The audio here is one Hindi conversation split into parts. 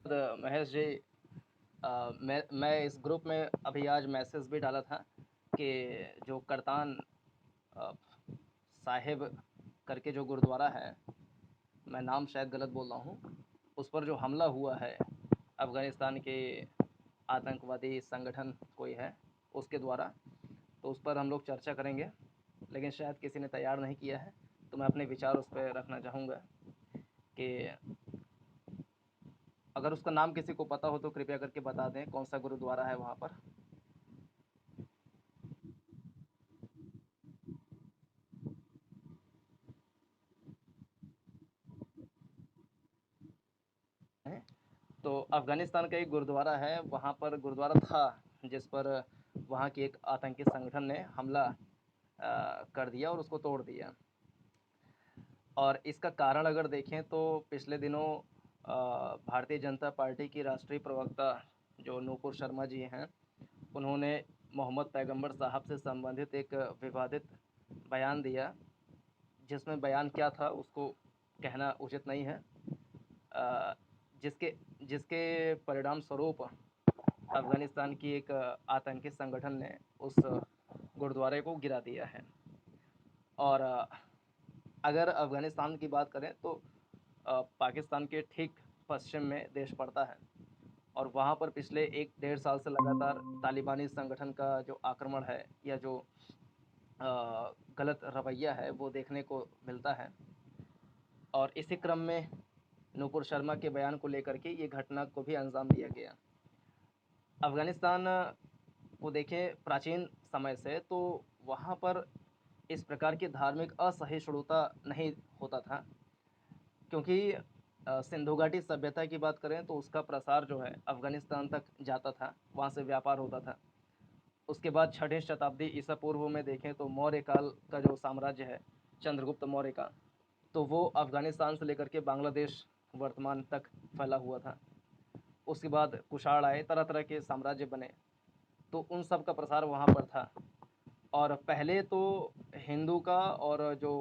महेश जी, मैं इस ग्रुप में अभी आज मैसेज भी डाला था कि जो करतान अ, साहिब करके जो गुरुद्वारा है, मैं नाम शायद गलत बोल रहा हूँ, उस पर जो हमला हुआ है अफ़गानिस्तान के आतंकवादी संगठन कोई है उसके द्वारा, तो उस पर हम लोग चर्चा करेंगे। लेकिन शायद किसी ने तैयार नहीं किया है, तो मैं अपने विचार उस पर रखना चाहूँगा कि अगर उसका नाम किसी को पता हो तो कृपया करके बता दें कौन सा गुरुद्वारा है वहाँ पर। हैं। तो अफ़गानिस्तान का एक गुरुद्वारा है, वहाँ पर गुरुद्वारा था जिस पर वहाँ के एक आतंकी संगठन ने हमला कर दिया और उसको तोड़ दिया। और इसका कारण अगर देखें तो पिछले दिनों भारतीय जनता पार्टी की राष्ट्रीय प्रवक्ता जो नूपुर शर्मा जी हैं, उन्होंने मोहम्मद पैगंबर साहब से संबंधित एक विवादित बयान दिया, जिसमें बयान क्या था उसको कहना उचित नहीं है। अ, जिसके जिसके परिणाम स्वरूप अफ़गानिस्तान की एक आतंकी संगठन ने उस गुरुद्वारे को गिरा दिया है। और अगर अफ़गानिस्तान की बात करें तो पाकिस्तान के ठीक पश्चिम में देश पड़ता है और वहाँ पर पिछले 1 डेढ़ साल से लगातार तालिबानी संगठन का जो आक्रमण है या जो गलत रवैया है वो देखने को मिलता है। और इसी क्रम में नूपुर शर्मा के बयान को लेकर के ये घटना को भी अंजाम दिया गया। अफ़गानिस्तान को देखें प्राचीन समय से, तो वहाँ पर इस प्रकार की धार्मिक असहिष्णुता नहीं होता था, क्योंकि सिंधु घाटी सभ्यता की बात करें तो उसका प्रसार जो है अफ़गानिस्तान तक जाता था, वहाँ से व्यापार होता था। उसके बाद 6वीं शताब्दी ईसा पूर्व में देखें तो मौर्य काल का जो साम्राज्य है, चंद्रगुप्त मौर्य का, तो वो अफ़गानिस्तान से लेकर के बांग्लादेश वर्तमान तक फैला हुआ था। उसके बाद कुषाण आए, तरह-तरह के साम्राज्य बने, तो उन सब का प्रसार वहाँ पर था। और पहले तो हिंदू का और जो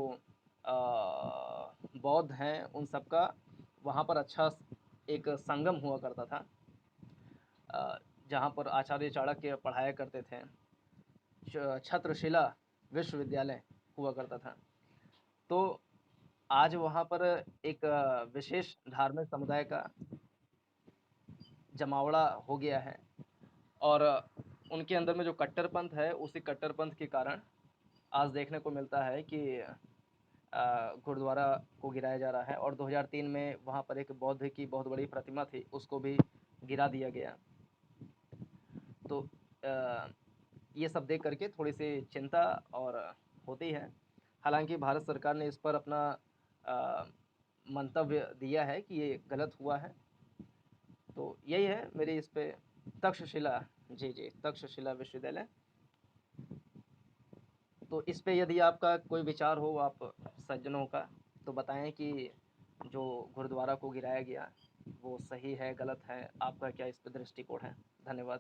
बौद्ध हैं उन सब का वहाँ पर अच्छा एक संगम हुआ करता था, जहाँ पर आचार्य चाणक्य पढ़ाया करते थे। छत्रशिला विश्वविद्यालय हुआ करता था। तो आज वहाँ पर एक विशेष धार्मिक समुदाय का जमावड़ा हो गया है और उनके अंदर में जो कट्टरपंथ है, उसी कट्टरपंथ के कारण आज देखने को मिलता है कि गुरुद्वारा को गिराया जा रहा है और 2003 में वहाँ पर एक बौद्ध की बहुत बड़ी प्रतिमा थी, उसको भी गिरा दिया गया। तो ये सब देख करके थोड़ी-सी चिंता और होती है। हालाँकि भारत सरकार ने इस पर अपना अ, मंतव्य दिया है कि ये गलत हुआ है। तो यही है मेरी इस पे तक्षशिला, जी, जी, तक्षशिला विश्वविद्यालय। तो इस पे यदि आपका कोई विचार हो आप सज्जनों का, तो बताएँ कि जो गुरुद्वारा को गिराया गया, वो सही है, गलत है? आपका क्या इस पे दृष्टिकोण है? धन्यवाद।